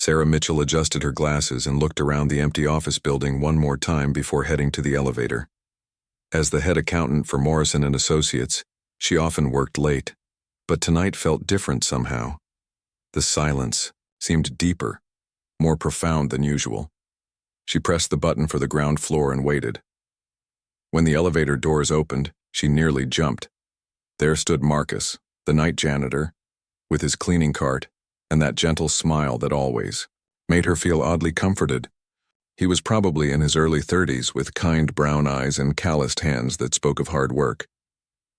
Sarah Mitchell adjusted her glasses and looked around the empty office building one more time before heading to the elevator. As the head accountant for Morrison & Associates, she often worked late, but tonight felt different somehow. The silence seemed deeper, more profound than usual. She pressed the button for the ground floor and waited. When the elevator doors opened, she nearly jumped. There stood Marcus, the night janitor, with his cleaning cart and that gentle smile that always made her feel oddly comforted. He was probably in his early 30s with kind brown eyes and calloused hands that spoke of hard work.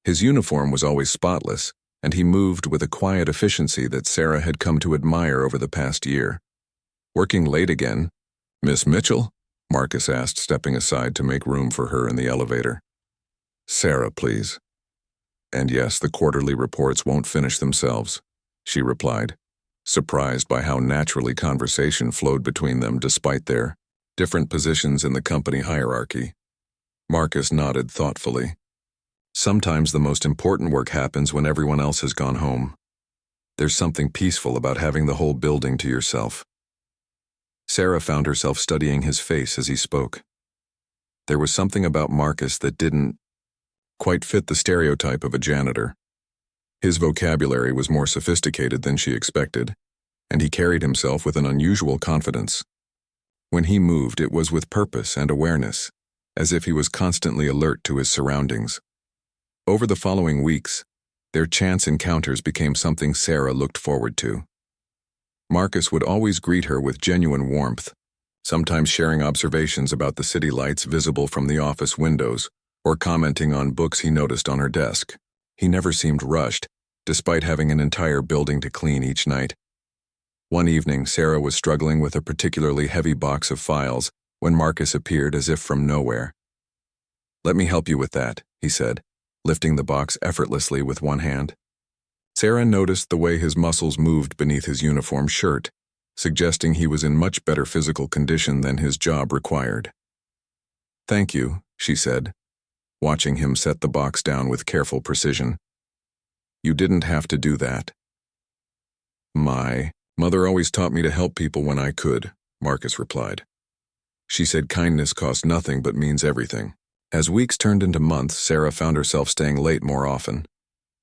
His uniform was always spotless, and he moved with a quiet efficiency that Sarah had come to admire over the past year. "Working late again, Miss Mitchell?" Marcus asked, stepping aside to make room for her in the elevator. "Sarah, please." "And yes, the quarterly reports won't finish themselves," she replied, surprised by how naturally conversation flowed between them despite their different positions in the company hierarchy. Marcus nodded thoughtfully. "Sometimes the most important work happens when everyone else has gone home. There's something peaceful about having the whole building to yourself." Sarah found herself studying his face as he spoke. There was something about Marcus that didn't quite fit the stereotype of a janitor. His vocabulary was more sophisticated than she expected, and he carried himself with an unusual confidence. When he moved, it was with purpose and awareness, as if he was constantly alert to his surroundings. Over the following weeks, their chance encounters became something Sarah looked forward to. Marcus would always greet her with genuine warmth, sometimes sharing observations about the city lights visible from the office windows or commenting on books he noticed on her desk. He never seemed rushed, despite having an entire building to clean each night. One evening, Sarah was struggling with a particularly heavy box of files when Marcus appeared as if from nowhere. "Let me help you with that," he said, lifting the box effortlessly with one hand. Sarah noticed the way his muscles moved beneath his uniform shirt, suggesting he was in much better physical condition than his job required. "Thank you," she said, watching him set the box down with careful precision. "You didn't have to do that." "My mother always taught me to help people when I could," Marcus replied. "She said kindness costs nothing but means everything." As weeks turned into months, Sarah found herself staying late more often,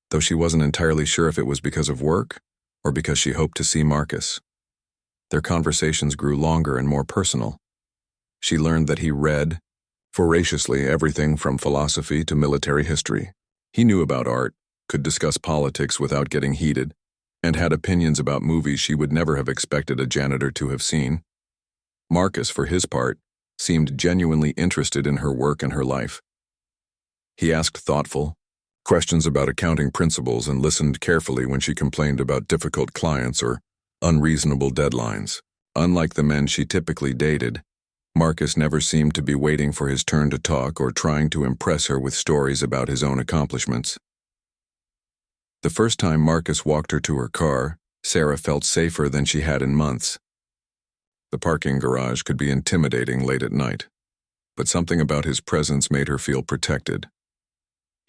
though she wasn't entirely sure if it was because of work or because she hoped to see Marcus. Their conversations grew longer and more personal. She learned that he read voraciously everything from philosophy to military history. He knew about art, could discuss politics without getting heated, and had opinions about movies she would never have expected a janitor to have seen. Marcus, for his part, seemed genuinely interested in her work and her life. He asked thoughtful questions about accounting principles and listened carefully when she complained about difficult clients or unreasonable deadlines. Unlike the men she typically dated, Marcus never seemed to be waiting for his turn to talk or trying to impress her with stories about his own accomplishments. The first time Marcus walked her to her car, Sarah felt safer than she had in months. The parking garage could be intimidating late at night, but something about his presence made her feel protected.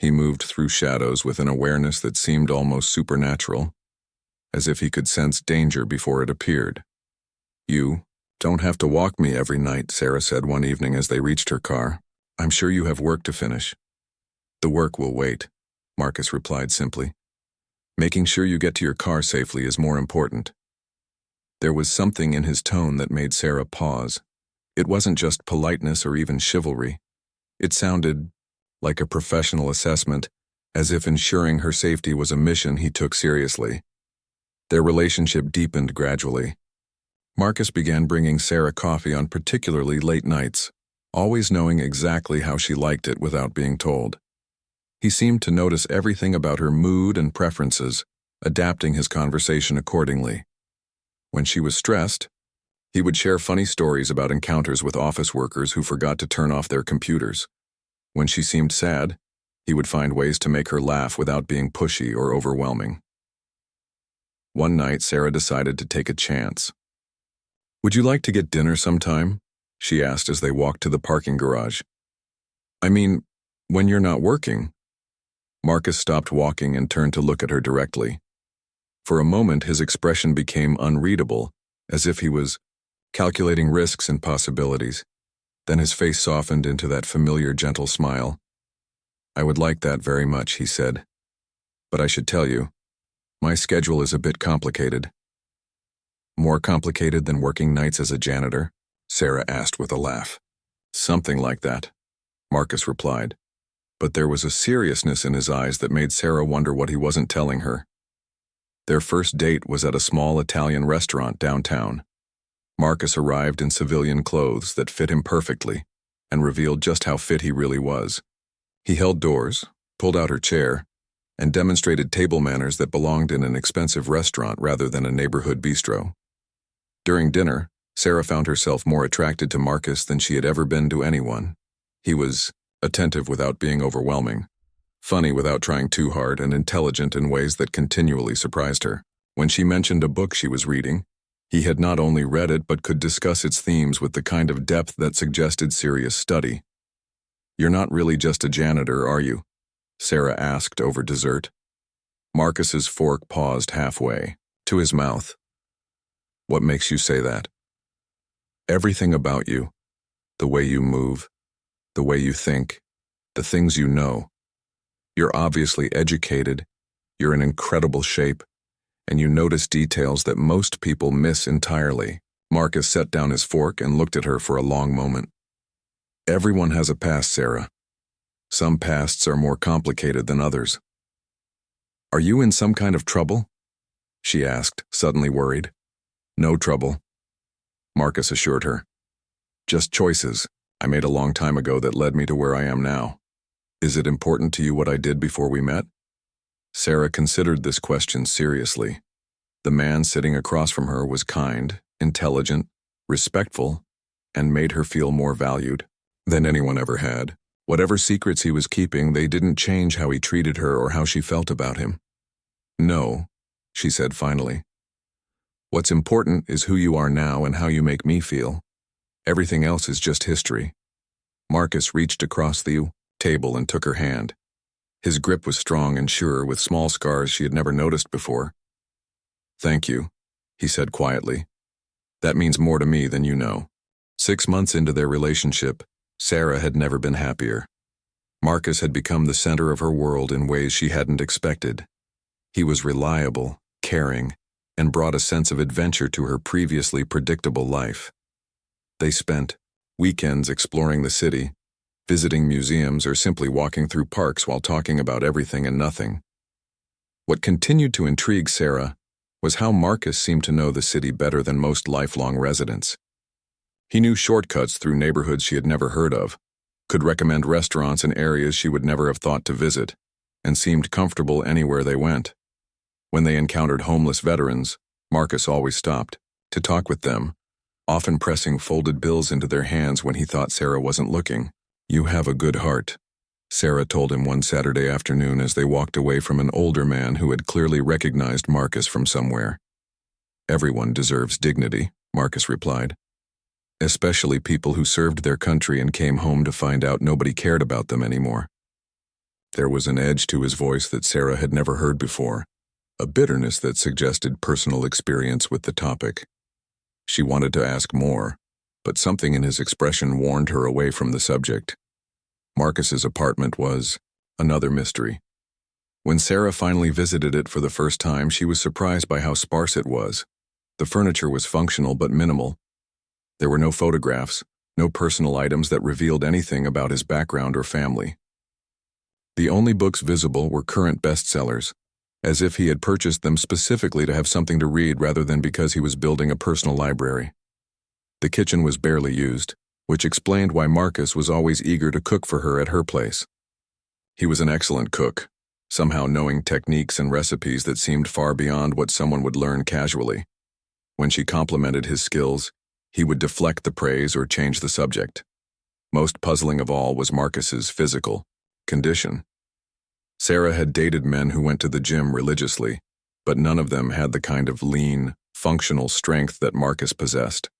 He moved through shadows with an awareness that seemed almost supernatural, as if he could sense danger before it appeared. "You don't have to walk me every night," Sarah said one evening as they reached her car. "I'm sure you have work to finish." "The work will wait," Marcus replied simply. "Making sure you get to your car safely is more important." There was something in his tone that made Sarah pause. It wasn't just politeness or even chivalry. It sounded like a professional assessment, as if ensuring her safety was a mission he took seriously. Their relationship deepened gradually. Marcus began bringing Sarah coffee on particularly late nights, always knowing exactly how she liked it without being told. He seemed to notice everything about her mood and preferences, adapting his conversation accordingly. When she was stressed, he would share funny stories about encounters with office workers who forgot to turn off their computers. When she seemed sad, he would find ways to make her laugh without being pushy or overwhelming. One night, Sarah decided to take a chance. "Would you like to get dinner sometime?" she asked as they walked to the parking garage. "I mean, when you're not working." Marcus stopped walking and turned to look at her directly. For a moment, his expression became unreadable, as if he was calculating risks and possibilities. Then his face softened into that familiar gentle smile. "I would like that very much," he said. "But I should tell you, my schedule is a bit complicated." "More complicated than working nights as a janitor?" Sarah asked with a laugh. "Something like that," Marcus replied. But there was a seriousness in his eyes that made Sarah wonder what he wasn't telling her. Their first date was at a small Italian restaurant downtown. Marcus arrived in civilian clothes that fit him perfectly and revealed just how fit he really was. He held doors, pulled out her chair, and demonstrated table manners that belonged in an expensive restaurant rather than a neighborhood bistro. During dinner, Sarah found herself more attracted to Marcus than she had ever been to anyone. He was attentive without being overwhelming, funny without trying too hard, and intelligent in ways that continually surprised her. When she mentioned a book she was reading, he had not only read it but could discuss its themes with the kind of depth that suggested serious study. "You're not really just a janitor, are you?" Sarah asked over dessert. Marcus's fork paused halfway, to his mouth. "What makes you say that?" "Everything about you. The way you move, the way you think, the things you know. You're obviously educated, you're in incredible shape, and you notice details that most people miss entirely." Marcus set down his fork and looked at her for a long moment. "Everyone has a past, Sarah. Some pasts are more complicated than others." "Are you in some kind of trouble?" she asked, suddenly worried. "No trouble," Marcus assured her. "Just choices I made a long time ago that led me to where I am now. Is it important to you what I did before we met?" Sarah considered this question seriously. The man sitting across from her was kind, intelligent, respectful, and made her feel more valued than anyone ever had. Whatever secrets he was keeping, they didn't change how he treated her or how she felt about him. "No," she said finally. "What's important is who you are now and how you make me feel. Everything else is just history." Marcus reached across the table and took her hand. His grip was strong and sure, with small scars she had never noticed before. "Thank you," he said quietly. "That means more to me than you know." 6 months into their relationship, Sarah had never been happier. Marcus had become the center of her world in ways she hadn't expected. He was reliable, caring, and brought a sense of adventure to her previously predictable life. They spent weekends exploring the city, visiting museums, or simply walking through parks while talking about everything and nothing. What continued to intrigue Sarah was how Marcus seemed to know the city better than most lifelong residents. He knew shortcuts through neighborhoods she had never heard of, could recommend restaurants in areas she would never have thought to visit, and seemed comfortable anywhere they went. When they encountered homeless veterans, Marcus always stopped to talk with them, often pressing folded bills into their hands when he thought Sarah wasn't looking. "You have a good heart," Sarah told him one Saturday afternoon as they walked away from an older man who had clearly recognized Marcus from somewhere. "Everyone deserves dignity," Marcus replied. "Especially people who served their country and came home to find out nobody cared about them anymore." There was an edge to his voice that Sarah had never heard before, a bitterness that suggested personal experience with the topic. She wanted to ask more, but something in his expression warned her away from the subject. Marcus's apartment was another mystery. When Sarah finally visited it for the first time, she was surprised by how sparse it was. The furniture was functional but minimal. There were no photographs, no personal items that revealed anything about his background or family. The only books visible were current bestsellers, as if he had purchased them specifically to have something to read rather than because he was building a personal library. The kitchen was barely used, which explained why Marcus was always eager to cook for her at her place. He was an excellent cook, somehow knowing techniques and recipes that seemed far beyond what someone would learn casually. When she complimented his skills, he would deflect the praise or change the subject. Most puzzling of all was Marcus's physical condition. Sarah had dated men who went to the gym religiously, but none of them had the kind of lean, functional strength that Marcus possessed.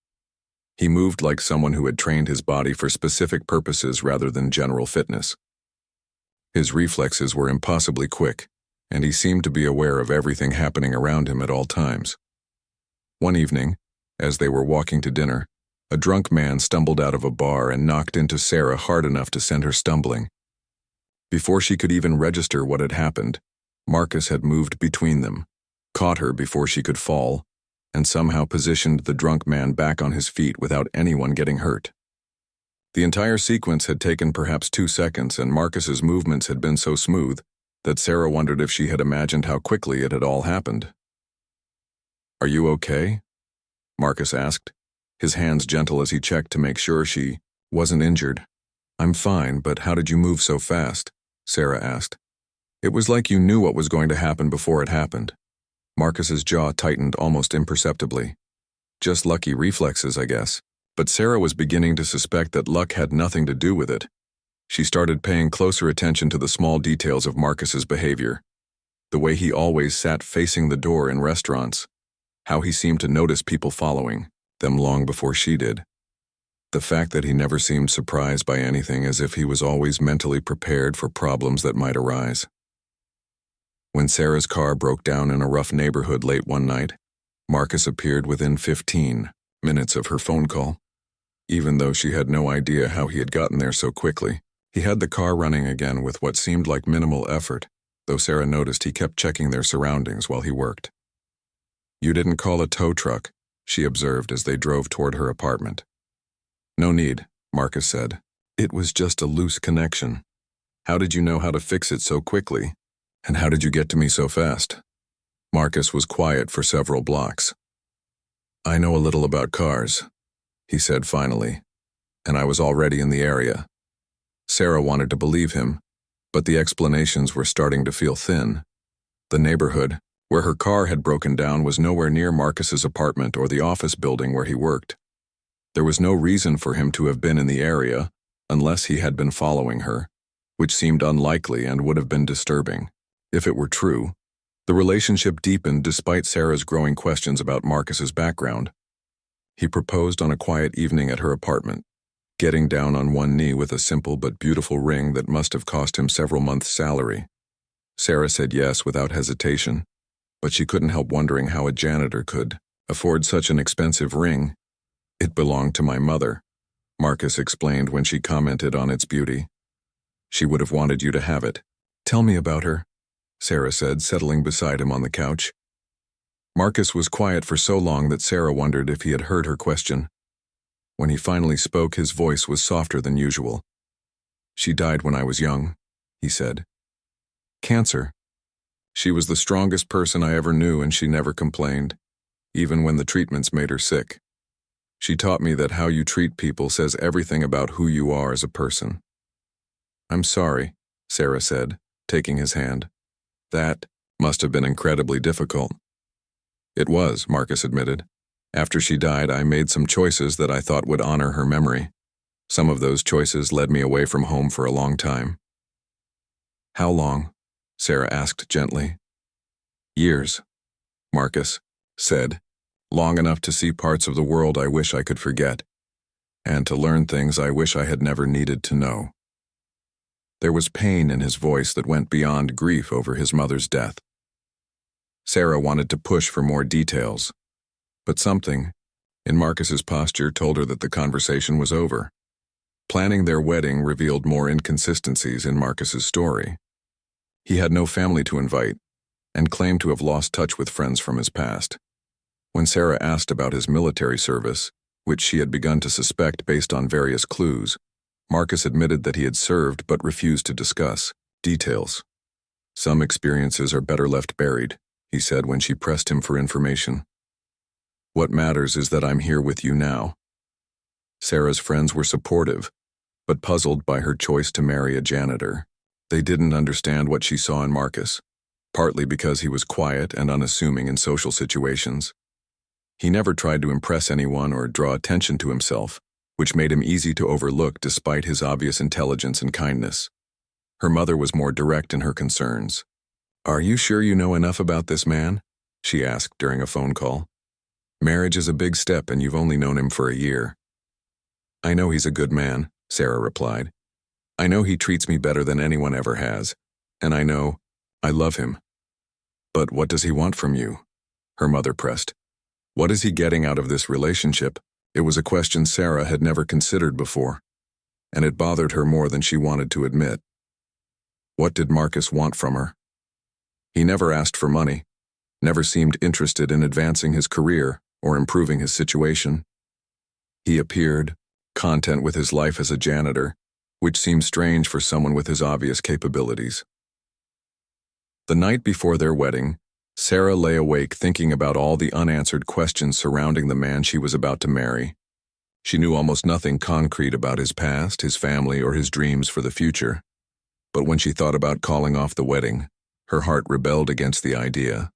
He moved like someone who had trained his body for specific purposes rather than general fitness. His reflexes were impossibly quick, and he seemed to be aware of everything happening around him at all times. One evening, As they were walking to dinner, a drunk man stumbled out of a bar and knocked into Sarah hard enough to send her stumbling. Before she could even register what had happened, Marcus had moved between them, caught her before she could fall, and somehow positioned the drunk man back on his feet without anyone getting hurt. The entire sequence had taken perhaps 2 seconds, and Marcus's movements had been so smooth that Sarah wondered if she had imagined how quickly it had all happened. "Are you okay?" Marcus asked, his hands gentle as he checked to make sure she wasn't injured. "I'm fine, but how did you move so fast?" Sarah asked. "It was like you knew what was going to happen before it happened." Marcus's jaw tightened almost imperceptibly. "Just lucky reflexes, I guess." But Sarah was beginning to suspect that luck had nothing to do with it. She started paying closer attention to the small details of Marcus's behavior. The way he always sat facing the door in restaurants. How he seemed to notice people following them long before she did. The fact that he never seemed surprised by anything, as if he was always mentally prepared for problems that might arise. When Sarah's car broke down in a rough neighborhood late one night, Marcus appeared within 15 minutes of her phone call. Even though she had no idea how he had gotten there so quickly, he had the car running again with what seemed like minimal effort, though Sarah noticed he kept checking their surroundings while he worked. "You didn't call a tow truck," she observed as they drove toward her apartment. "No need," Marcus said. "It was just a loose connection. How did you know how to fix it so quickly? And how did you get to me so fast?" Marcus was quiet for several blocks. "I know a little about cars," he said finally, "and I was already in the area." Sarah wanted to believe him, but the explanations were starting to feel thin. The neighborhood, where her car had broken down, was nowhere near Marcus's apartment or the office building where he worked. There was no reason for him to have been in the area unless he had been following her, which seemed unlikely and would have been disturbing. If it were true, the relationship deepened despite Sarah's growing questions about Marcus's background. He proposed on a quiet evening at her apartment, getting down on one knee with a simple but beautiful ring that must have cost him several months' salary. Sarah said yes without hesitation, but she couldn't help wondering how a janitor could afford such an expensive ring. "It belonged to my mother," Marcus explained when she commented on its beauty. "She would have wanted you to have it." "Tell me about her," Sarah said, settling beside him on the couch. Marcus was quiet for so long that Sarah wondered if he had heard her question. When he finally spoke, his voice was softer than usual. "She died when I was young," he said. "Cancer. She was the strongest person I ever knew, and she never complained, even when the treatments made her sick. She taught me that how you treat people says everything about who you are as a person." "I'm sorry," Sarah said, taking his hand. "That must have been incredibly difficult." "It was," Marcus admitted. "After she died, I made some choices that I thought would honor her memory. Some of those choices led me away from home for a long time." "How long?" Sarah asked gently. "Years," Marcus said. "Long enough to see parts of the world I wish I could forget, and to learn things I wish I had never needed to know." There was pain in his voice that went beyond grief over his mother's death. Sarah wanted to push for more details, but something in Marcus's posture told her that the conversation was over. Planning their wedding revealed more inconsistencies in Marcus's story. He had no family to invite and claimed to have lost touch with friends from his past. When Sarah asked about his military service, which she had begun to suspect based on various clues, Marcus admitted that he had served but refused to discuss details. "Some experiences are better left buried," he said when she pressed him for information. "What matters is that I'm here with you now." Sarah's friends were supportive, but puzzled by her choice to marry a janitor. They didn't understand what she saw in Marcus, partly because he was quiet and unassuming in social situations. He never tried to impress anyone or draw attention to himself, which made him easy to overlook despite his obvious intelligence and kindness. Her mother was more direct in her concerns. "Are you sure you know enough about this man?" she asked during a phone call. "Marriage is a big step and you've only known him for a year." "I know he's a good man," Sarah replied. "I know he treats me better than anyone ever has, and I know I love him." "But what does he want from you?" her mother pressed. What is he getting out of this relationship? It was a question Sarah had never considered before, and it bothered her more than she wanted to admit. What did Marcus want from her? He never asked for money, never seemed interested in advancing his career or improving his situation. He appeared content with his life as a janitor, which seemed strange for someone with his obvious capabilities. The night before their wedding, Sarah lay awake thinking about all the unanswered questions surrounding the man she was about to marry. She knew almost nothing concrete about his past, his family, or his dreams for the future. But when she thought about calling off the wedding, her heart rebelled against the idea.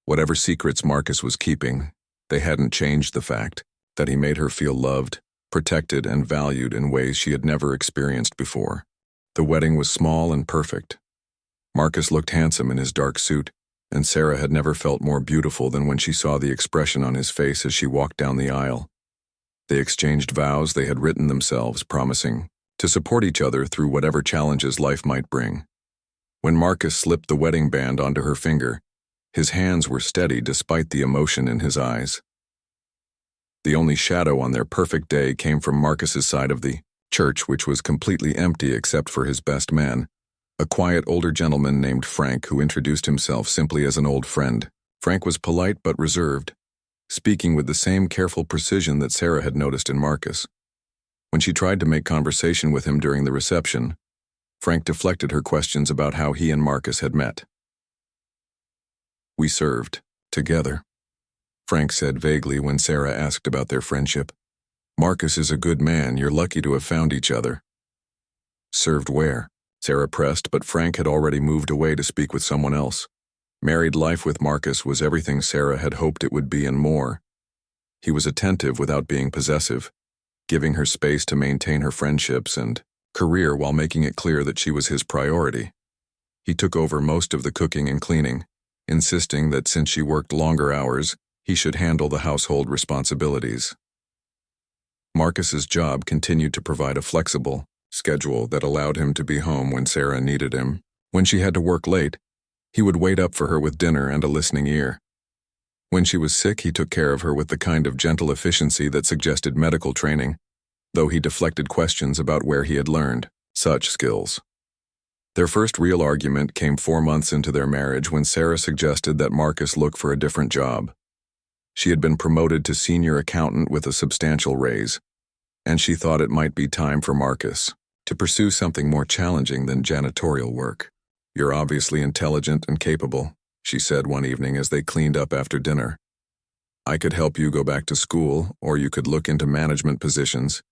Whatever secrets Marcus was keeping, they hadn't changed the fact that he made her feel loved, protected, and valued in ways she had never experienced before. The wedding was small and perfect. Marcus looked handsome in his dark suit, and Sarah had never felt more beautiful than when she saw the expression on his face as she walked down the aisle. They exchanged vows they had written themselves, promising to support each other through whatever challenges life might bring. When Marcus slipped the wedding band onto her finger, his hands were steady despite the emotion in his eyes. The only shadow on their perfect day came from Marcus's side of the church, which was completely empty except for his best man, a quiet older gentleman named Frank who introduced himself simply as an old friend. Frank was polite but reserved, speaking with the same careful precision that Sarah had noticed in Marcus. When she tried to make conversation with him during the reception, Frank deflected her questions about how he and Marcus had met. "We served together," Frank said vaguely when Sarah asked about their friendship. "Marcus is a good man. You're lucky to have found each other." "Served where?" Sarah pressed, but Frank had already moved away to speak with someone else. Married life with Marcus was everything Sarah had hoped it would be and more. He was attentive without being possessive, giving her space to maintain her friendships and career while making it clear that she was his priority. He took over most of the cooking and cleaning, insisting that since she worked longer hours, he should handle the household responsibilities. Marcus's job continued to provide a flexible schedule that allowed him to be home when Sarah needed him. When she had to work late, he would wait up for her with dinner and a listening ear. When she was sick, he took care of her with the kind of gentle efficiency that suggested medical training, though he deflected questions about where he had learned such skills. Their first real argument came 4 months into their marriage when Sarah suggested that Marcus look for a different job. She had been promoted to senior accountant with a substantial raise, and she thought it might be time for Marcus to pursue something more challenging than janitorial work. "You're obviously intelligent and capable," she said one evening as they cleaned up after dinner. "I could help you go back to school, or you could look into management positions.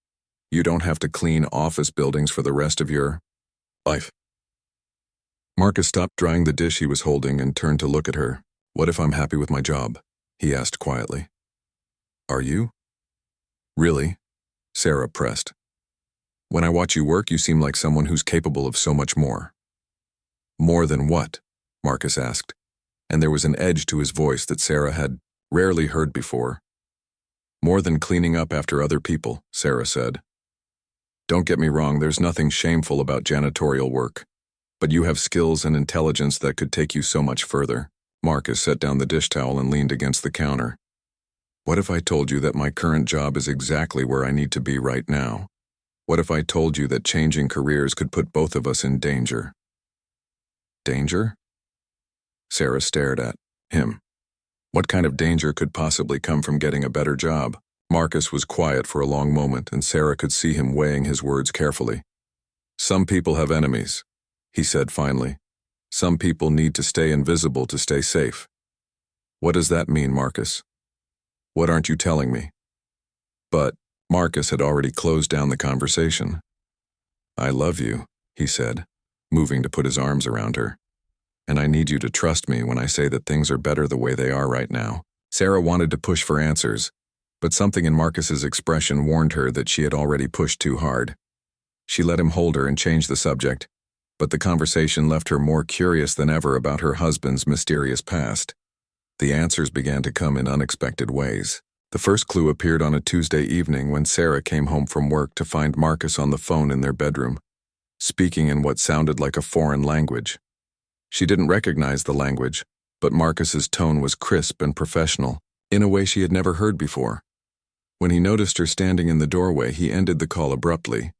You don't have to clean office buildings for the rest of your life." Marcus stopped drying the dish he was holding and turned to look at her. "What if I'm happy with my job?" he asked quietly. "Are you?" "Really?" Sarah pressed. "When I watch you work, you seem like someone who's capable of so much more." "More than what?" Marcus asked, and there was an edge to his voice that Sarah had rarely heard before. "More than cleaning up after other people," Sarah said. "Don't get me wrong, there's nothing shameful about janitorial work, but you have skills and intelligence that could take you so much further." Marcus set down the dish towel and leaned against the counter. "What if I told you that my current job is exactly where I need to be right now? What if I told you that changing careers could put both of us in danger?" "Danger?" Sarah stared at him. What kind of danger could possibly come from getting a better job? Marcus was quiet for a long moment, and Sarah could see him weighing his words carefully. "Some people have enemies," he said finally. "Some people need to stay invisible to stay safe." "What does that mean, Marcus? What aren't you telling me?" But Marcus had already closed down the conversation. "I love you," he said, moving to put his arms around her. "And I need you to trust me when I say that things are better the way they are right now." Sarah wanted to push for answers, but something in Marcus's expression warned her that she had already pushed too hard. She let him hold her and change the subject, but the conversation left her more curious than ever about her husband's mysterious past. The answers began to come in unexpected ways. The first clue appeared on a Tuesday evening when Sarah came home from work to find Marcus on the phone in their bedroom, speaking in what sounded like a foreign language. She didn't recognize the language, but Marcus's tone was crisp and professional, in a way she had never heard before. When he noticed her standing in the doorway, he ended the call abruptly.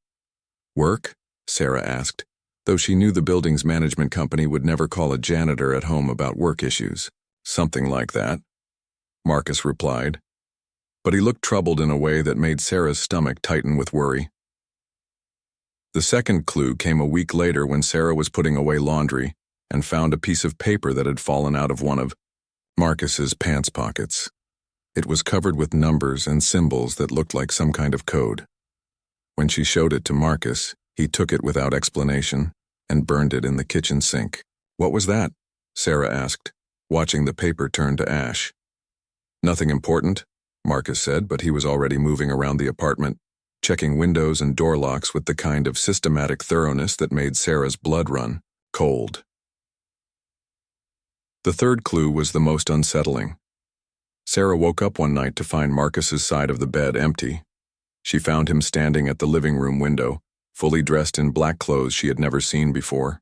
"Work?" Sarah asked, though she knew the building's management company would never call a janitor at home about work issues. "Something like that," Marcus replied. But he looked troubled in a way that made Sarah's stomach tighten with worry. The second clue came a week later when Sarah was putting away laundry and found a piece of paper that had fallen out of one of Marcus's pants pockets. It was covered with numbers and symbols that looked like some kind of code. When she showed it to Marcus, he took it without explanation and burned it in the kitchen sink. "What was that?" Sarah asked, watching the paper turn to ash. "Nothing important," Marcus said, but he was already moving around the apartment, checking windows and door locks with the kind of systematic thoroughness that made Sarah's blood run cold. The third clue was the most unsettling. Sarah woke up one night to find Marcus's side of the bed empty. She found him standing at the living room window, fully dressed in black clothes she had never seen before.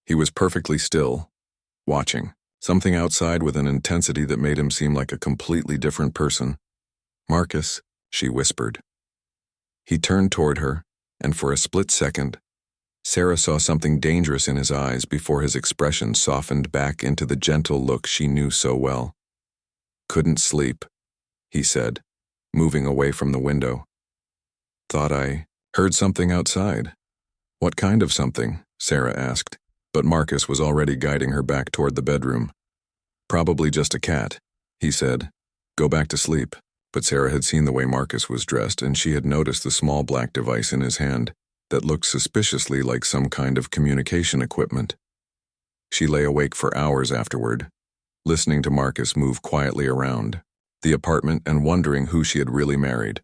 He was perfectly still, watching something outside with an intensity that made him seem like a completely different person. "Marcus," she whispered. He turned toward her, and for a split second, Sarah saw something dangerous in his eyes before his expression softened back into the gentle look she knew so well. "Couldn't sleep," he said, moving away from the window. "Thought I heard something outside." "What kind of something?" Sarah asked, but Marcus was already guiding her back toward the bedroom. "Probably just a cat," he said. "Go back to sleep." But Sarah had seen the way Marcus was dressed, and she had noticed the small black device in his hand that looked suspiciously like some kind of communication equipment. She lay awake for hours afterward, listening to Marcus move quietly around the apartment and wondering who she had really married.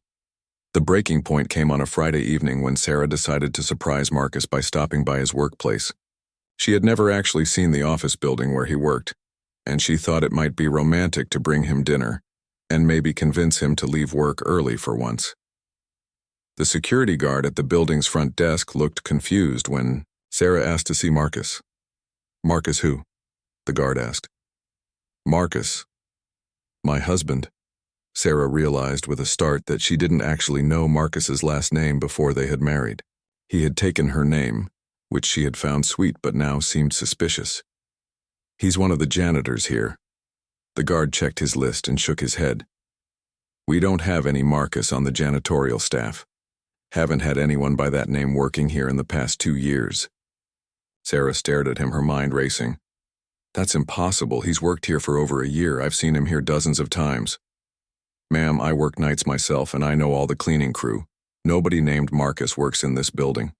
The breaking point came on a Friday evening when Sarah decided to surprise Marcus by stopping by his workplace. She had never actually seen the office building where he worked, and she thought it might be romantic to bring him dinner and maybe convince him to leave work early for once. The security guard at the building's front desk looked confused when Sarah asked to see Marcus. "Marcus who?" the guard asked. "Marcus. My husband." Sarah realized with a start that she didn't actually know Marcus's last name before they had married. He had taken her name, which she had found sweet but now seemed suspicious. "He's one of the janitors here." The guard checked his list and shook his head. "We don't have any Marcus on the janitorial staff. Haven't had anyone by that name working here in the past 2 years. Sarah stared at him, her mind racing. "That's impossible. He's worked here for over a year. I've seen him here dozens of times." "Ma'am, I work nights myself and I know all the cleaning crew. Nobody named Marcus works in this building."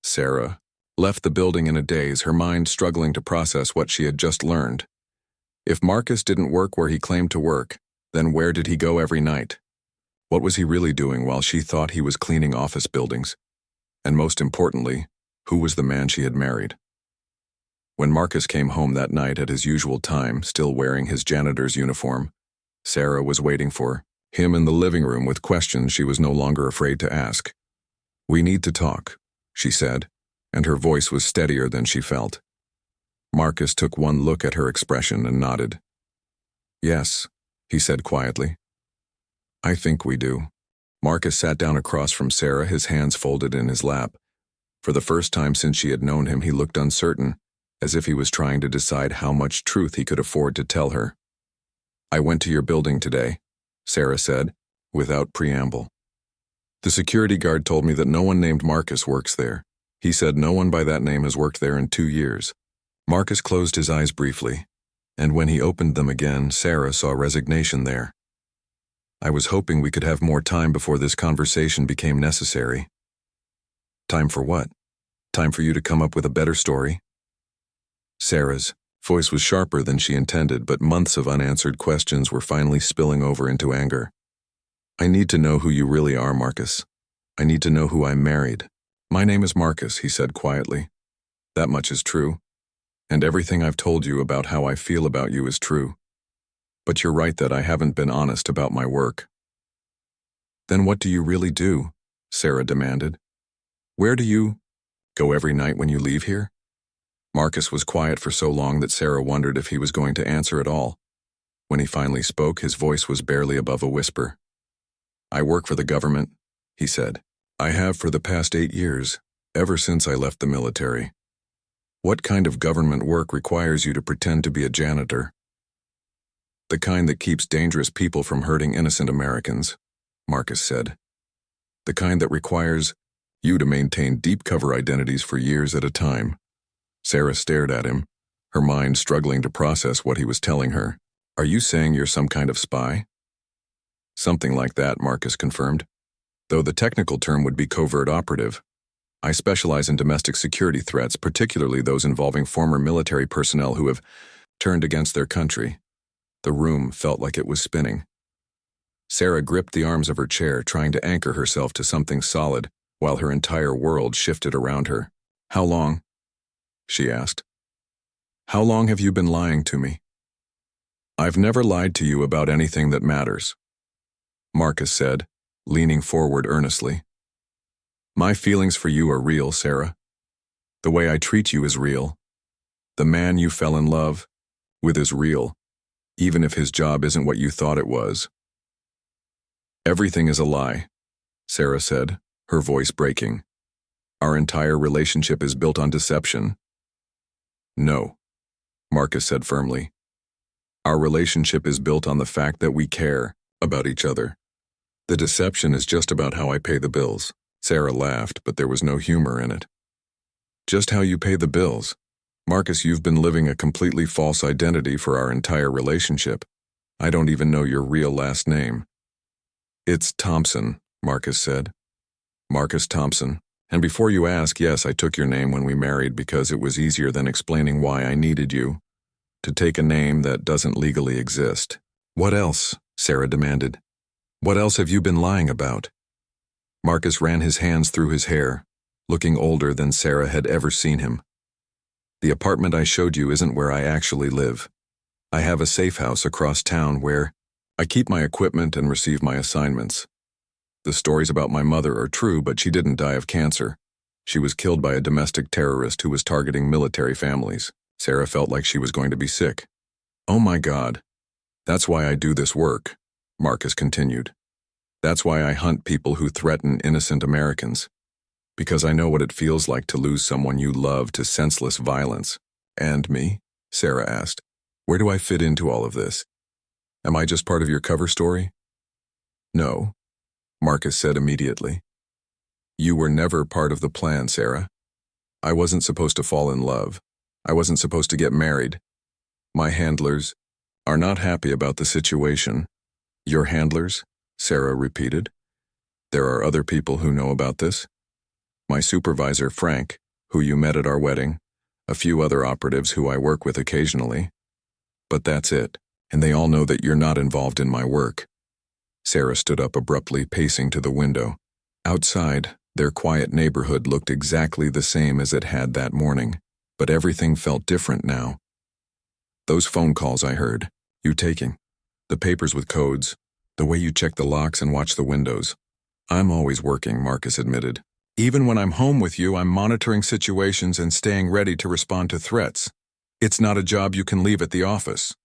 Sarah left the building in a daze, her mind struggling to process what she had just learned. If Marcus didn't work where he claimed to work, then where did he go every night? What was he really doing while she thought he was cleaning office buildings? And most importantly, who was the man she had married? When Marcus came home that night at his usual time, still wearing his janitor's uniform, Sarah was waiting for him in the living room with questions she was no longer afraid to ask. "We need to talk," she said, and her voice was steadier than she felt. Marcus took one look at her expression and nodded. "Yes," he said quietly. "I think we do." Marcus sat down across from Sarah, his hands folded in his lap. For the first time since she had known him, he looked uncertain, as if he was trying to decide how much truth he could afford to tell her. "I went to your building today," Sarah said, without preamble. "The security guard told me that no one named Marcus works there. He said no one by that name has worked there in 2 years. Marcus closed his eyes briefly, and when he opened them again, Sarah saw resignation there. "I was hoping we could have more time before this conversation became necessary." "Time for what? Time for you to come up with a better story?" Sarah's voice was sharper than she intended, but months of unanswered questions were finally spilling over into anger. "I need to know who you really are, Marcus. I need to know who I married." "My name is Marcus," he said quietly. "That much is true. And everything I've told you about how I feel about you is true. But you're right that I haven't been honest about my work." "Then what do you really do?" Sarah demanded. "Where do you go every night when you leave here?" Marcus was quiet for so long that Sarah wondered if he was going to answer at all. When he finally spoke, his voice was barely above a whisper. "I work for the government," he said. "I have for the past 8 years, ever since I left the military." "What kind of government work requires you to pretend to be a janitor?" "The kind that keeps dangerous people from hurting innocent Americans," Marcus said. "The kind that requires you to maintain deep cover identities for years at a time." Sarah stared at him, her mind struggling to process what he was telling her. "Are you saying you're some kind of spy?" "Something like that," Marcus confirmed, "though the technical term would be covert operative. I specialize in domestic security threats, particularly those involving former military personnel who have turned against their country." The room felt like it was spinning. Sarah gripped the arms of her chair, trying to anchor herself to something solid, while her entire world shifted around her. "How long?" she asked. "How long have you been lying to me?" "I've never lied to you about anything that matters," Marcus said, leaning forward earnestly. "My feelings for you are real, Sarah. The way I treat you is real. The man you fell in love with is real, even if his job isn't what you thought it was." "Everything is a lie," Sarah said, her voice breaking. "Our entire relationship is built on deception." "No," Marcus said firmly. "Our relationship is built on the fact that we care about each other. The deception is just about how I pay the bills." Sarah laughed, but there was no humor in it. "Just how you pay the bills? Marcus, you've been living a completely false identity for our entire relationship. I don't even know your real last name." "It's Thompson," Marcus said. "Marcus Thompson. And before you ask, yes, I took your name when we married because it was easier than explaining why I needed you. To take a name that doesn't legally exist." "What else?" Sarah demanded. "What else have you been lying about?" Marcus ran his hands through his hair, looking older than Sarah had ever seen him. "The apartment I showed you isn't where I actually live. I have a safe house across town where I keep my equipment and receive my assignments. The stories about my mother are true, but she didn't die of cancer. She was killed by a domestic terrorist who was targeting military families." Sarah felt like she was going to be sick. "Oh my God. That's why I do this work," Marcus continued. "That's why I hunt people who threaten innocent Americans. Because I know what it feels like to lose someone you love to senseless violence." "And me?" Sarah asked. "Where do I fit into all of this? Am I just part of your cover story?" "No," Marcus said immediately. "You were never part of the plan, Sarah. I wasn't supposed to fall in love. I wasn't supposed to get married. My handlers are not happy about the situation." "Your handlers?" Sarah repeated. "There are other people who know about this. My supervisor, Frank, who you met at our wedding, a few other operatives who I work with occasionally. But that's it, and they all know that you're not involved in my work." Sarah stood up abruptly, pacing to the window. Outside, their quiet neighborhood looked exactly the same as it had that morning, but everything felt different now. "Those phone calls I heard, you taking, the papers with codes, the way you check the locks and watch the windows. I'm always working," Marcus admitted. "Even when I'm home with you, I'm monitoring situations and staying ready to respond to threats. It's not a job you can leave at the office."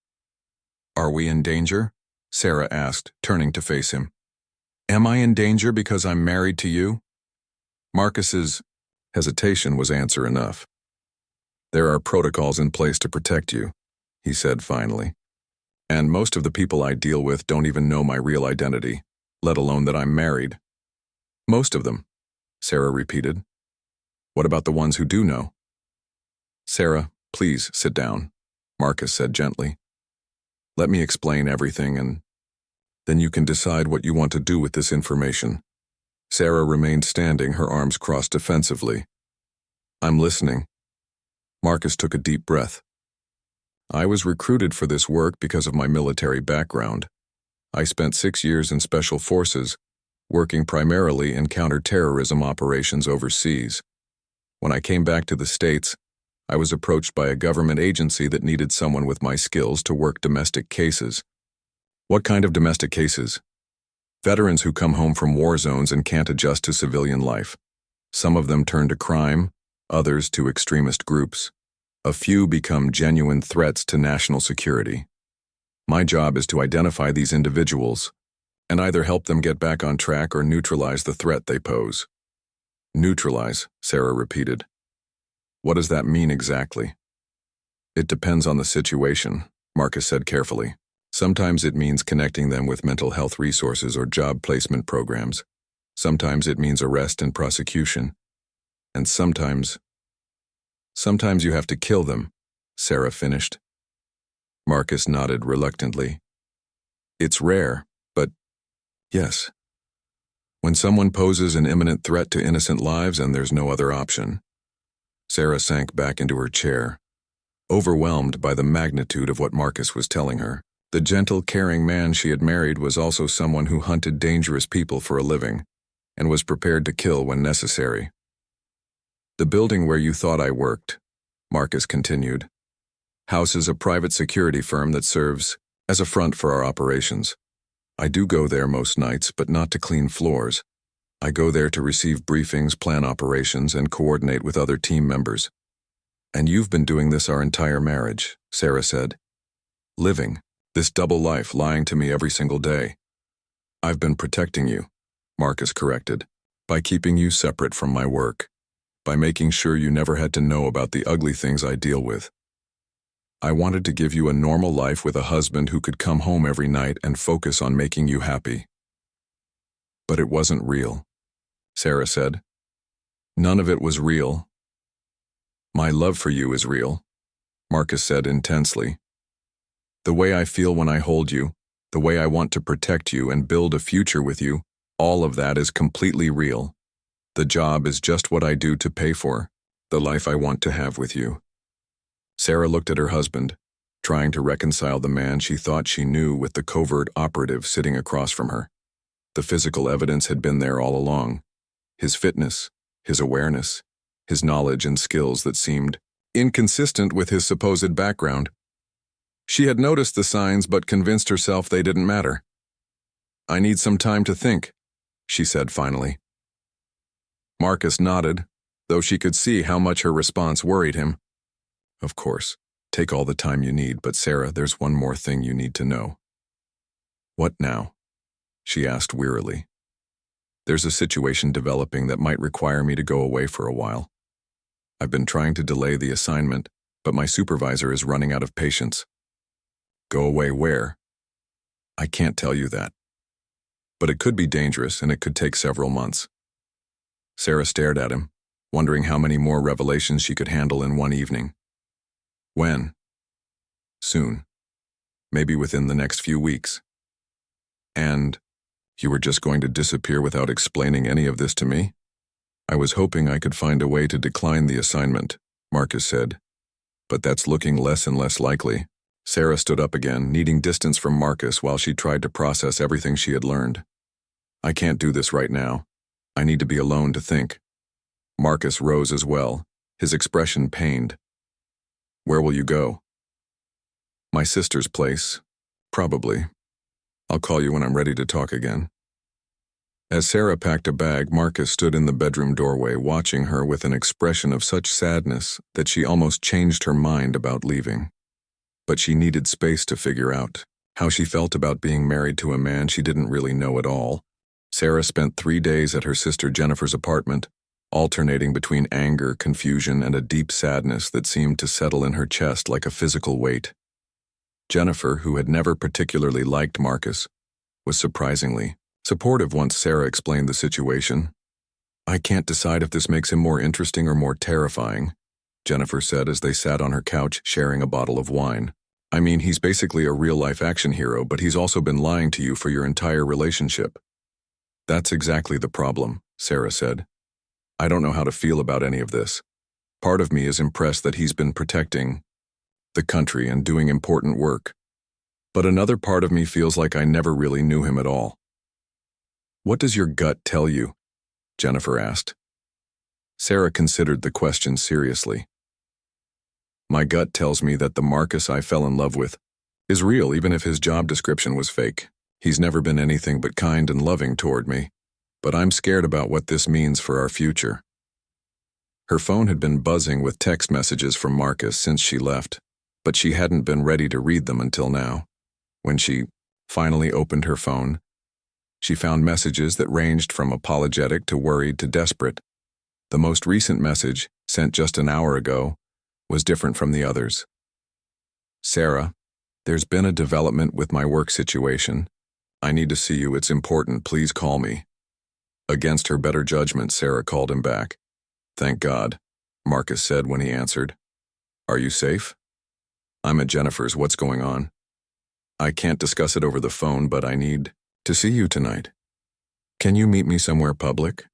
"Are we in danger?" Sarah asked, turning to face him. "Am I in danger because I'm married to you?" Marcus's hesitation was answer enough. "There are protocols in place to protect you," he said finally. "And most of the people I deal with don't even know my real identity, let alone that I'm married." "Most of them," Sarah repeated. "What about the ones who do know?" "Sarah, please sit down," Marcus said gently. "Let me explain everything, and then you can decide what you want to do with this information." Sarah remained standing, her arms crossed defensively. "I'm listening." Marcus took a deep breath. "I was recruited for this work because of my military background. I spent 6 years in special forces, working primarily in counterterrorism operations overseas. When I came back to the States, I was approached by a government agency that needed someone with my skills to work domestic cases." "What kind of domestic cases?" "Veterans who come home from war zones and can't adjust to civilian life. Some of them turn to crime, others to extremist groups. A few become genuine threats to national security." My job is to identify these individuals and either help them get back on track or neutralize the threat they pose. Neutralize, Sarah repeated. What does that mean exactly? It depends on the situation, Marcus said carefully. Sometimes it means connecting them with mental health resources or job placement programs. Sometimes it means arrest and prosecution. And sometimes you have to kill them, Sarah finished. Marcus nodded reluctantly. It's rare, but yes. When someone poses an imminent threat to innocent lives and there's no other option. Sarah sank back into her chair, overwhelmed by the magnitude of what Marcus was telling her. The gentle, caring man she had married was also someone who hunted dangerous people for a living and was prepared to kill when necessary. The building where you thought I worked, Marcus continued, houses a private security firm that serves as a front for our operations. I do go there most nights, but not to clean floors. I go there to receive briefings, plan operations, and coordinate with other team members. And you've been doing this our entire marriage, Sarah said. Living this double life, lying to me every single day. I've been protecting you, Marcus corrected, by keeping you separate from my work, by making sure you never had to know about the ugly things I deal with. I wanted to give you a normal life with a husband who could come home every night and focus on making you happy. But it wasn't real, Sarah said. None of it was real. My love for you is real, Marcus said intensely. The way I feel when I hold you, the way I want to protect you and build a future with you, all of that is completely real. The job is just what I do to pay for the life I want to have with you. Sarah looked at her husband, trying to reconcile the man she thought she knew with the covert operative sitting across from her. The physical evidence had been there all along. His fitness, his awareness, his knowledge and skills that seemed inconsistent with his supposed background. She had noticed the signs but convinced herself they didn't matter. I need some time to think, she said finally. Marcus nodded, though she could see how much her response worried him. Of course, take all the time you need, but Sarah, there's one more thing you need to know. What now? She asked wearily. There's a situation developing that might require me to go away for a while. I've been trying to delay the assignment, but my supervisor is running out of patience. Go away where? I can't tell you that. But it could be dangerous and it could take several months. Sarah stared at him, wondering how many more revelations she could handle in one evening. When? Soon. Maybe within the next few weeks. And you were just going to disappear without explaining any of this to me? I was hoping I could find a way to decline the assignment, Marcus said. But that's looking less and less likely. Sarah stood up again, needing distance from Marcus while she tried to process everything she had learned. I can't do this right now. I need to be alone to think. Marcus rose as well, his expression pained. Where will you go? My sister's place. Probably. I'll call you when I'm ready to talk again. As Sarah packed a bag, Marcus stood in the bedroom doorway, watching her with an expression of such sadness that she almost changed her mind about leaving. But she needed space to figure out how she felt about being married to a man she didn't really know at all. Sarah spent 3 days at her sister Jennifer's apartment, alternating between anger, confusion, and a deep sadness that seemed to settle in her chest like a physical weight. Jennifer, who had never particularly liked Marcus, was surprisingly supportive once Sarah explained the situation. I can't decide if this makes him more interesting or more terrifying, Jennifer said as they sat on her couch sharing a bottle of wine. I mean, he's basically a real-life action hero, but he's also been lying to you for your entire relationship. That's exactly the problem, Sarah said. I don't know how to feel about any of this. Part of me is impressed that he's been protecting the country and doing important work. But another part of me feels like I never really knew him at all. What does your gut tell you? Jennifer asked. Sarah considered the question seriously. My gut tells me that the Marcus I fell in love with is real, even if his job description was fake. He's never been anything but kind and loving toward me, but I'm scared about what this means for our future. Her phone had been buzzing with text messages from Marcus since she left, but she hadn't been ready to read them until now. When she finally opened her phone, she found messages that ranged from apologetic to worried to desperate. The most recent message, sent just an hour ago, was different from the others. Sarah, there's been a development with my work situation. I need to see you. It's important. Please call me. Against her better judgment, Sarah called him back. Thank God, Marcus said when he answered. Are you safe? I'm at Jennifer's. What's going on? I can't discuss it over the phone, but I need to see you tonight. Can you meet me somewhere public?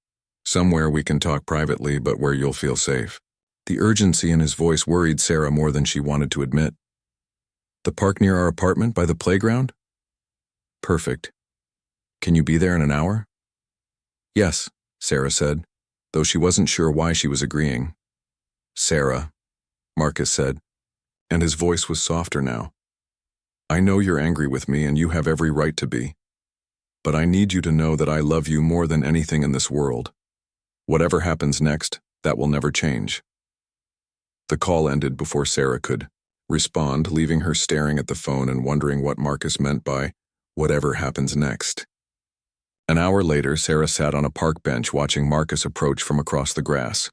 Somewhere we can talk privately, but where you'll feel safe. The urgency in his voice worried Sarah more than she wanted to admit. The park near our apartment by the playground? Perfect. Can you be there in an hour? Yes, Sarah said, though she wasn't sure why she was agreeing. Sarah, Marcus said, and his voice was softer now. I know you're angry with me and you have every right to be. But I need you to know that I love you more than anything in this world. Whatever happens next, that will never change. The call ended before Sarah could respond, leaving her staring at the phone and wondering what Marcus meant by whatever happens next. An hour later, Sarah sat on a park bench watching Marcus approach from across the grass.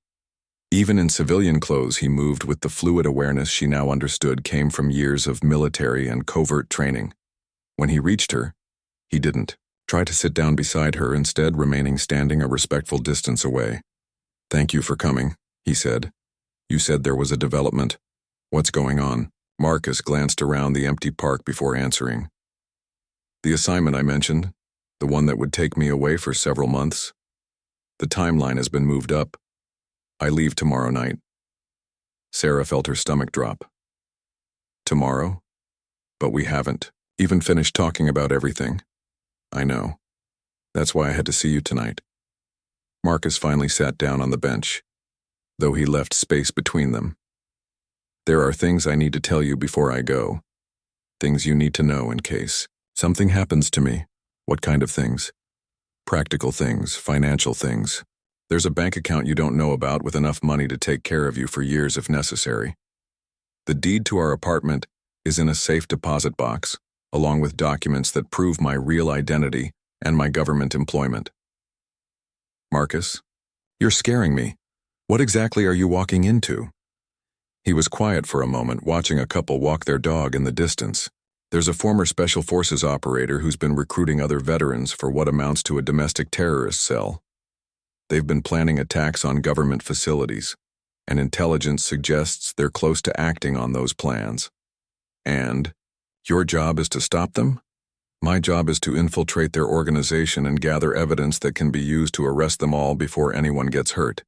Even in civilian clothes, he moved with the fluid awareness she now understood came from years of military and covert training. When he reached her, he didn't try to sit down beside her, instead remaining standing a respectful distance away. Thank you for coming, he said. You said there was a development. What's going on? Marcus glanced around the empty park before answering. The assignment I mentioned, the one that would take me away for several months. The timeline has been moved up. I leave tomorrow night. Sarah felt her stomach drop. Tomorrow? But we haven't even finished talking about everything. I know. That's why I had to see you tonight. Marcus finally sat down on the bench, though he left space between them. There are things I need to tell you before I go. Things you need to know in case something happens to me. What kind of things? Practical things, financial things. There's a bank account you don't know about with enough money to take care of you for years if necessary. The deed to our apartment is in a safe deposit box, along with documents that prove my real identity and my government employment. Marcus, you're scaring me. What exactly are you walking into? He was quiet for a moment, watching a couple walk their dog in the distance. There's a former Special Forces operator who's been recruiting other veterans for what amounts to a domestic terrorist cell. They've been planning attacks on government facilities, and intelligence suggests they're close to acting on those plans. And your job is to stop them? My job is to infiltrate their organization and gather evidence that can be used to arrest them all before anyone gets hurt.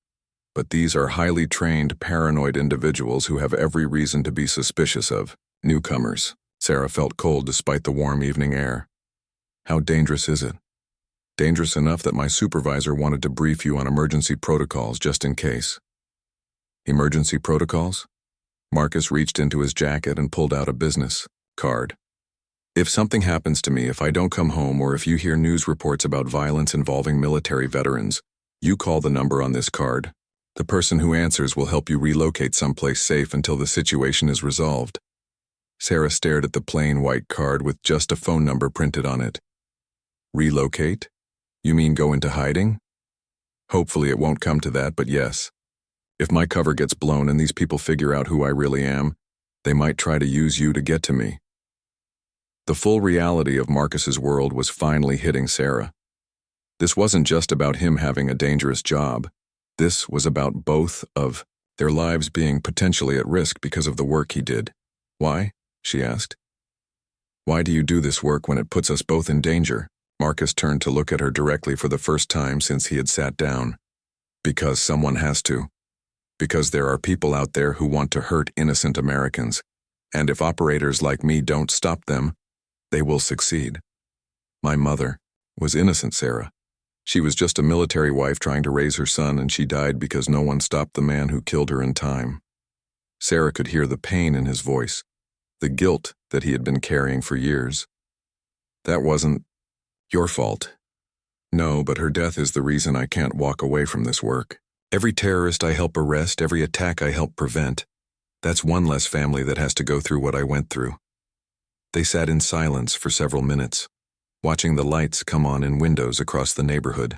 But these are highly trained, paranoid individuals who have every reason to be suspicious of newcomers. Sarah felt cold despite the warm evening air. How dangerous is it? Dangerous enough that my supervisor wanted to brief you on emergency protocols just in case. Emergency protocols? Marcus reached into his jacket and pulled out a business card. If something happens to me, if I don't come home, or if you hear news reports about violence involving military veterans, you call the number on this card. The person who answers will help you relocate someplace safe until the situation is resolved. Sarah stared at the plain white card with just a phone number printed on it. Relocate? You mean go into hiding? Hopefully it won't come to that, but yes. If my cover gets blown and these people figure out who I really am, they might try to use you to get to me. The full reality of Marcus's world was finally hitting Sarah. This wasn't just about him having a dangerous job. This was about both of their lives being potentially at risk because of the work he did. Why? She asked. Why do you do this work when it puts us both in danger? Marcus turned to look at her directly for the first time since he had sat down. Because someone has to. Because there are people out there who want to hurt innocent Americans, and if operators like me don't stop them, they will succeed. My mother was innocent, Sarah. She was just a military wife trying to raise her son, and she died because no one stopped the man who killed her in time. Sarah could hear the pain in his voice, the guilt that he had been carrying for years. That wasn't your fault. No, but her death is the reason I can't walk away from this work. Every terrorist I help arrest, every attack I help prevent, that's one less family that has to go through what I went through. They sat in silence for several minutes, watching the lights come on in windows across the neighborhood.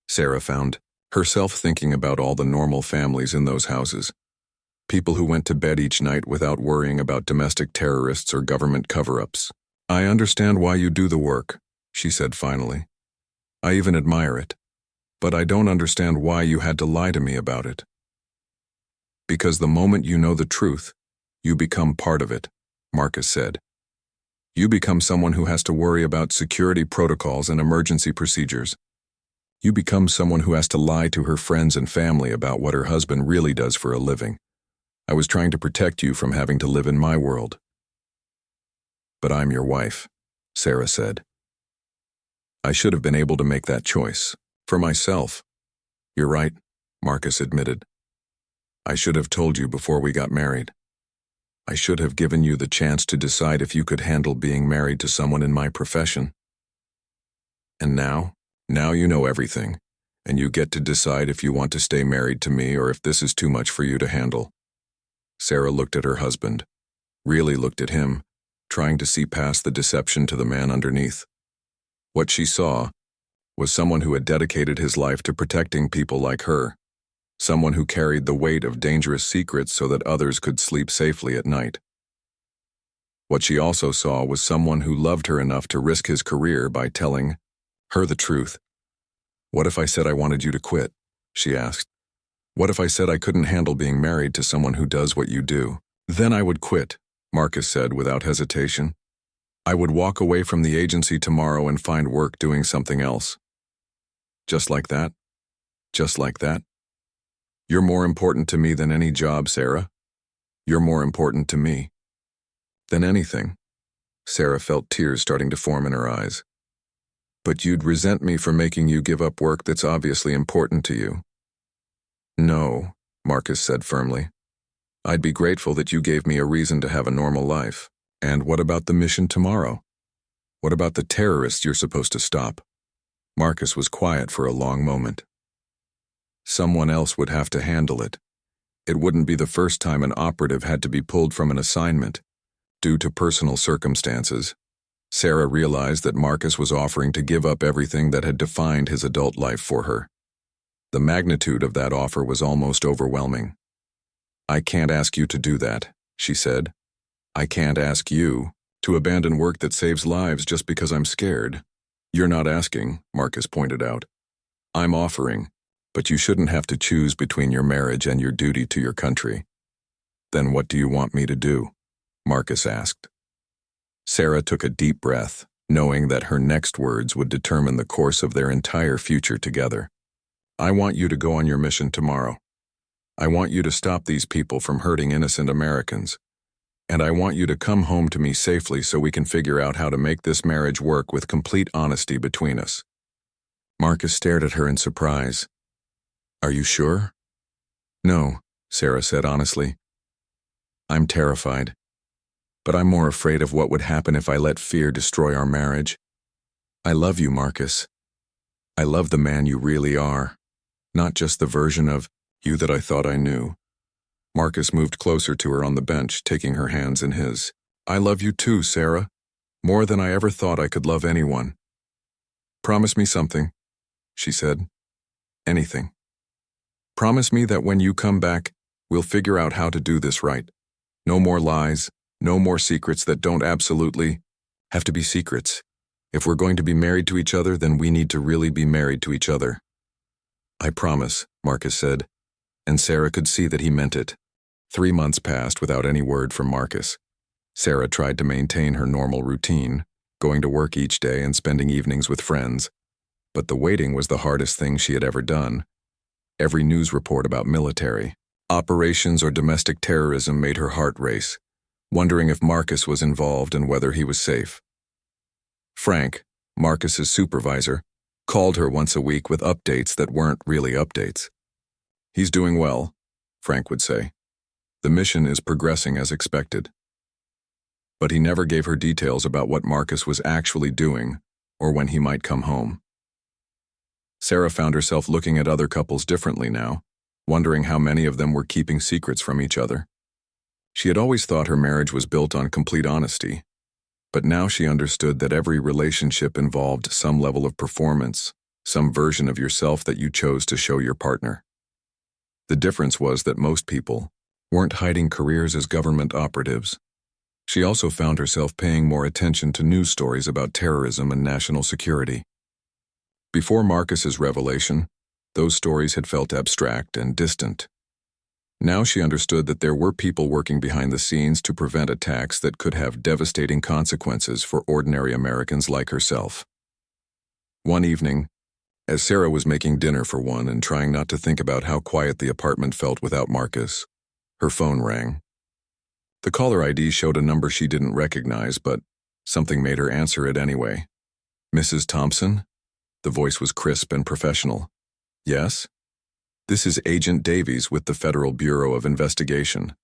Sarah found herself thinking about all the normal families in those houses. People who went to bed each night without worrying about domestic terrorists or government cover-ups. "I understand why you do the work," she said finally. "I even admire it. But I don't understand why you had to lie to me about it." "Because the moment you know the truth, you become part of it," Marcus said. "You become someone who has to worry about security protocols and emergency procedures. You become someone who has to lie to her friends and family about what her husband really does for a living. I was trying to protect you from having to live in my world." "But I'm your wife," Sarah said. "I should have been able to make that choice. For myself." "You're right," Marcus admitted. "I should have told you before we got married. I should have given you the chance to decide if you could handle being married to someone in my profession. And now you know everything, and you get to decide if you want to stay married to me or if this is too much for you to handle." Sarah looked at her husband, really looked at him, trying to see past the deception to the man underneath. What she saw was someone who had dedicated his life to protecting people like her, someone who carried the weight of dangerous secrets so that others could sleep safely at night. What she also saw was someone who loved her enough to risk his career by telling her the truth. "What if I said I wanted you to quit?" she asked. "What if I said I couldn't handle being married to someone who does what you do?" "Then I would quit," Marcus said without hesitation. "I would walk away from the agency tomorrow and find work doing something else." "Just like that? Just like that? You're more important to me than any job, Sarah. You're more important to me than anything." Sarah felt tears starting to form in her eyes. "But you'd resent me for making you give up work that's obviously important to you." "No," Marcus said firmly. "I'd be grateful that you gave me a reason to have a normal life. And what about the mission tomorrow? What about the terrorists you're supposed to stop?" Marcus was quiet for a long moment. "Someone else would have to handle it. It wouldn't be the first time an operative had to be pulled from an assignment due to personal circumstances." Sarah realized that Marcus was offering to give up everything that had defined his adult life for her. The magnitude of that offer was almost overwhelming. "I can't ask you to do that," she said. "I can't ask you to abandon work that saves lives just because I'm scared." "You're not asking," Marcus pointed out. "I'm offering, but you shouldn't have to choose between your marriage and your duty to your country." "Then what do you want me to do?" Marcus asked. Sarah took a deep breath, knowing that her next words would determine the course of their entire future together. "I want you to go on your mission tomorrow. I want you to stop these people from hurting innocent Americans. And I want you to come home to me safely so we can figure out how to make this marriage work with complete honesty between us." Marcus stared at her in surprise. "Are you sure?" "No," Sarah said honestly. "I'm terrified. But I'm more afraid of what would happen if I let fear destroy our marriage. I love you, Marcus. I love the man you really are, not just the version of you that I thought I knew." Marcus moved closer to her on the bench, taking her hands in his. "I love you too, Sarah. More than I ever thought I could love anyone." "Promise me something," she said. "Anything. Promise me that when you come back, we'll figure out how to do this right. No more lies, no more secrets that don't absolutely have to be secrets. If we're going to be married to each other, then we need to really be married to each other." "I promise," Marcus said, and Sarah could see that he meant it. 3 months passed without any word from Marcus. Sarah tried to maintain her normal routine, going to work each day and spending evenings with friends. But the waiting was the hardest thing she had ever done. Every news report about military operations or domestic terrorism made her heart race, wondering if Marcus was involved and whether he was safe. Frank, Marcus's supervisor, called her once a week with updates that weren't really updates. "He's doing well," Frank would say. "The mission is progressing as expected." But he never gave her details about what Marcus was actually doing or when he might come home. Sarah found herself looking at other couples differently now, wondering how many of them were keeping secrets from each other. She had always thought her marriage was built on complete honesty, but now she understood that every relationship involved some level of performance, some version of yourself that you chose to show your partner. The difference was that most people weren't hiding careers as government operatives. She also found herself paying more attention to news stories about terrorism and national security. Before Marcus's revelation, those stories had felt abstract and distant. Now she understood that there were people working behind the scenes to prevent attacks that could have devastating consequences for ordinary Americans like herself. One evening, as Sarah was making dinner for one and trying not to think about how quiet the apartment felt without Marcus, her phone rang. The caller ID showed a number she didn't recognize, but something made her answer it anyway. "Mrs. Thompson?" The voice was crisp and professional. "Yes? This is Agent Davies with the Federal Bureau of Investigation.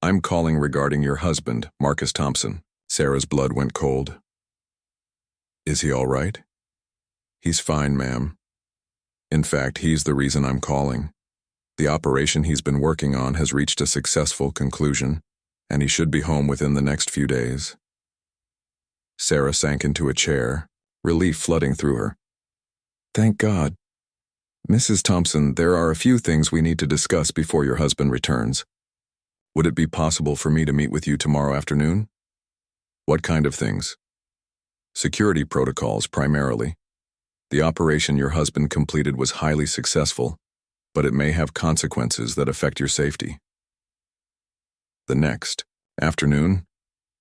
I'm calling regarding your husband, Marcus Thompson." Sarah's blood went cold. "Is he all right?" "He's fine, ma'am. In fact, he's the reason I'm calling. The operation he's been working on has reached a successful conclusion, and he should be home within the next few days." Sarah sank into a chair, relief flooding through her. "Thank God. Mrs. Thompson, there are a few things we need to discuss before your husband returns. Would it be possible for me to meet with you tomorrow afternoon?" "What kind of things?" "Security protocols, primarily. The operation your husband completed was highly successful, but it may have consequences that affect your safety." The next afternoon,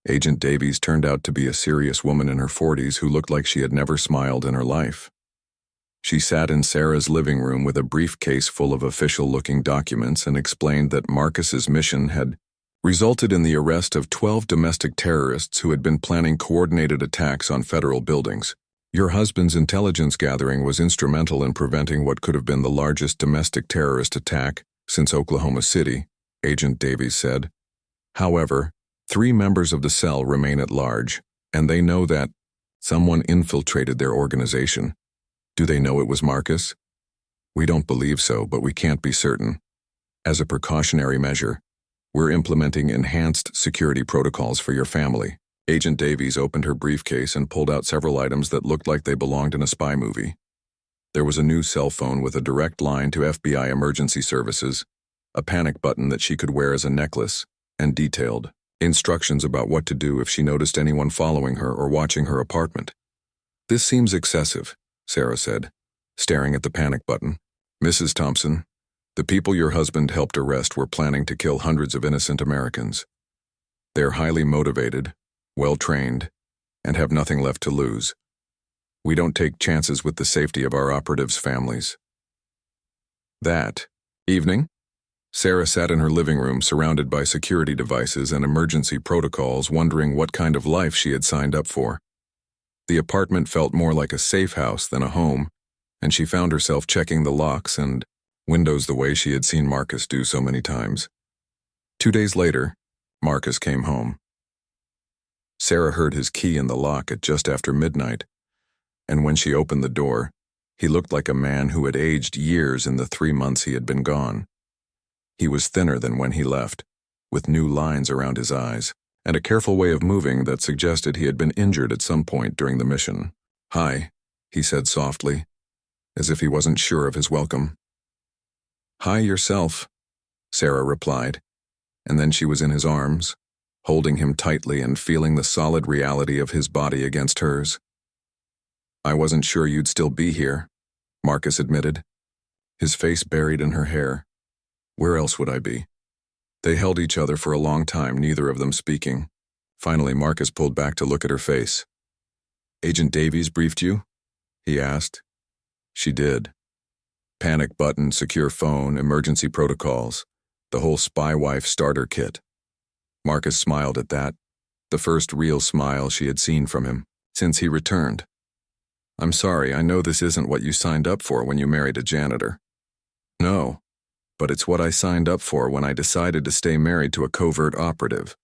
Agent Davies turned out to be a serious woman in her 40s who looked like she had never smiled in her life. She sat in Sarah's living room with a briefcase full of official-looking documents and explained that Marcus's mission had resulted in the arrest of 12 domestic terrorists who had been planning coordinated attacks on federal buildings. "Your husband's intelligence gathering was instrumental in preventing what could have been the largest domestic terrorist attack since Oklahoma City," Agent Davies said. "However, 3 members of the cell remain at large, and they know that someone infiltrated their organization." "Do they know it was Marcus?" "We don't believe so, but we can't be certain. As a precautionary measure, we're implementing enhanced security protocols for your family." Agent Davies opened her briefcase and pulled out several items that looked like they belonged in a spy movie. There was a new cell phone with a direct line to FBI emergency services, a panic button that she could wear as a necklace, and detailed instructions about what to do if she noticed anyone following her or watching her apartment. "This seems excessive," Sarah said, staring at the panic button. "Mrs. Thompson, the people your husband helped arrest were planning to kill hundreds of innocent Americans. They're highly motivated, well-trained, and have nothing left to lose. We don't take chances with the safety of our operatives' families." That evening, Sarah sat in her living room surrounded by security devices and emergency protocols, wondering what kind of life she had signed up for. The apartment felt more like a safe house than a home, and she found herself checking the locks and windows the way she had seen Marcus do so many times. 2 days later, Marcus came home. Sarah heard his key in the lock at just after midnight, and when she opened the door, he looked like a man who had aged years in the 3 months he had been gone. He was thinner than when he left, with new lines around his eyes, and a careful way of moving that suggested he had been injured at some point during the mission. "Hi," he said softly, as if he wasn't sure of his welcome. "Hi yourself," Sarah replied, and then she was in his arms, holding him tightly and feeling the solid reality of his body against hers. "I wasn't sure you'd still be here," Marcus admitted, his face buried in her hair. "Where else would I be?" They held each other for a long time, neither of them speaking. Finally, Marcus pulled back to look at her face. "Agent Davies briefed you?" he asked. She did. Panic button, secure phone, emergency protocols, the whole spy wife starter kit. Marcus smiled at that, the first real smile she had seen from him since he returned. "I'm sorry, I know this isn't what you signed up for when you married a janitor." "No, but it's what I signed up for when I decided to stay married to a covert operative."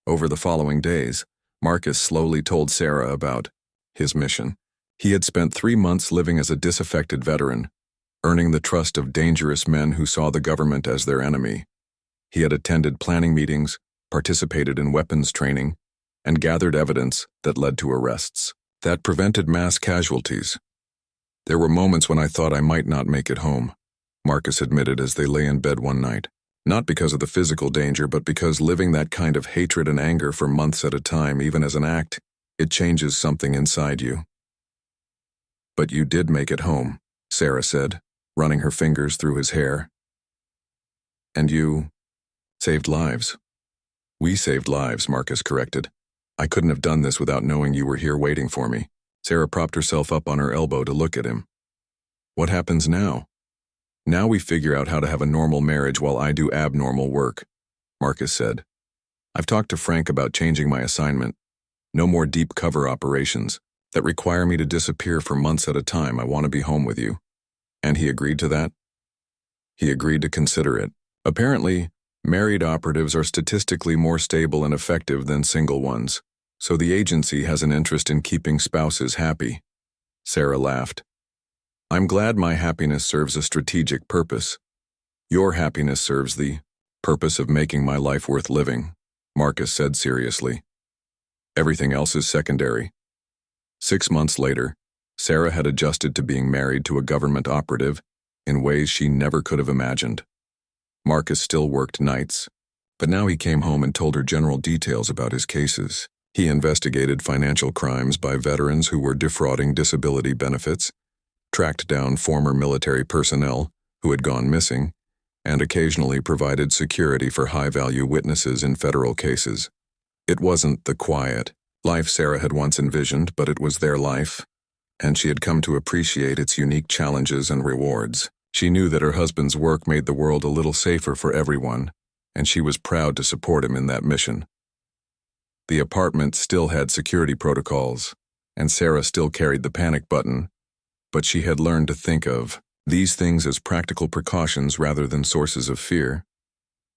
Over the following days, Marcus slowly told Sarah about his mission. He had spent 3 months living as a disaffected veteran, earning the trust of dangerous men who saw the government as their enemy. He had attended planning meetings, participated in weapons training, and gathered evidence that led to arrests that prevented mass casualties. There were moments when I thought I might not make it home, Marcus admitted as they lay in bed one night. Not because of the physical danger, but because living that kind of hatred and anger for months at a time, even as an act, it changes something inside you. But you did make it home, Sarah said, running her fingers through his hair. And you saved lives. We saved lives, Marcus corrected. I couldn't have done this without knowing you were here waiting for me. Sarah propped herself up on her elbow to look at him. What happens now? Now we figure out how to have a normal marriage while I do abnormal work, Marcus said. I've talked to Frank about changing my assignment. No more deep cover operations that require me to disappear for months at a time. I want to be home with you. And he agreed to that? He agreed to consider it. Apparently, married operatives are statistically more stable and effective than single ones, so the agency has an interest in keeping spouses happy. Sarah laughed. I'm glad my happiness serves a strategic purpose. Your happiness serves the purpose of making my life worth living, Marcus said seriously. Everything else is secondary. 6 months later, Sarah had adjusted to being married to a government operative in ways she never could have imagined. Marcus still worked nights, but now he came home and told her general details about his cases. He investigated financial crimes by veterans who were defrauding disability benefits, tracked down former military personnel who had gone missing, and occasionally provided security for high-value witnesses in federal cases. It wasn't the quiet life Sarah had once envisioned, but it was their life, and she had come to appreciate its unique challenges and rewards. She knew that her husband's work made the world a little safer for everyone, and she was proud to support him in that mission. The apartment still had security protocols, and Sarah still carried the panic button, but she had learned to think of these things as practical precautions rather than sources of fear.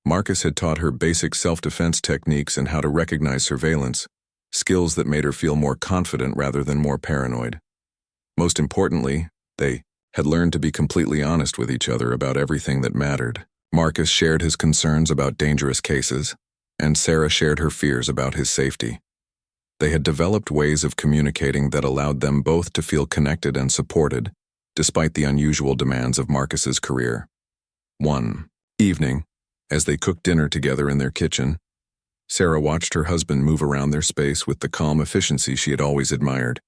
Marcus had taught her basic self-defense techniques and how to recognize surveillance, skills that made her feel more confident rather than more paranoid. Most importantly, they had learned to be completely honest with each other about everything that mattered. Marcus shared his concerns about dangerous cases, and Sarah shared her fears about his safety. They had developed ways of communicating that allowed them both to feel connected and supported, despite the unusual demands of Marcus's career. One evening, as they cooked dinner together in their kitchen, Sarah watched her husband move around their space with the calm efficiency she had always admired.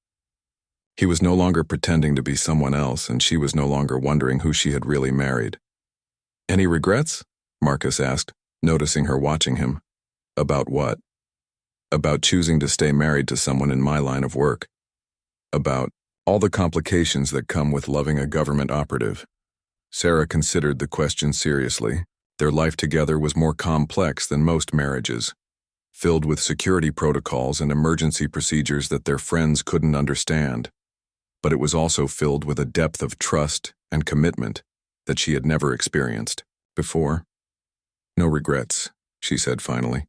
He was no longer pretending to be someone else, and she was no longer wondering who she had really married. Any regrets? Marcus asked, noticing her watching him. About what? About choosing to stay married to someone in my line of work. About all the complications that come with loving a government operative. Sarah considered the question seriously. Their life together was more complex than most marriages, filled with security protocols and emergency procedures that their friends couldn't understand. But it was also filled with a depth of trust and commitment that she had never experienced before. No regrets, she said finally.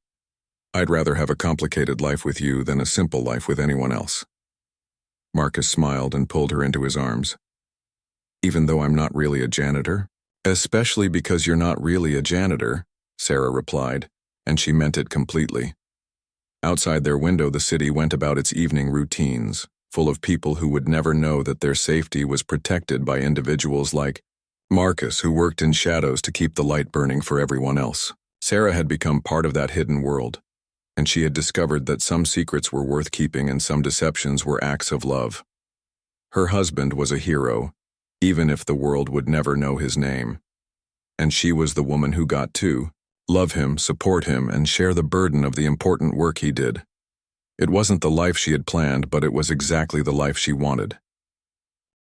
I'd rather have a complicated life with you than a simple life with anyone else. Marcus smiled and pulled her into his arms. Even though I'm not really a janitor? Especially because you're not really a janitor, Sarah replied, and she meant it completely. Outside their window, the city went about its evening routines, full of people who would never know that their safety was protected by individuals like Marcus, who worked in shadows to keep the light burning for everyone else. Sarah had become part of that hidden world, and she had discovered that some secrets were worth keeping and some deceptions were acts of love. Her husband was a hero, even if the world would never know his name. And she was the woman who got to love him, support him, and share the burden of the important work he did. It wasn't the life she had planned, but it was exactly the life she wanted.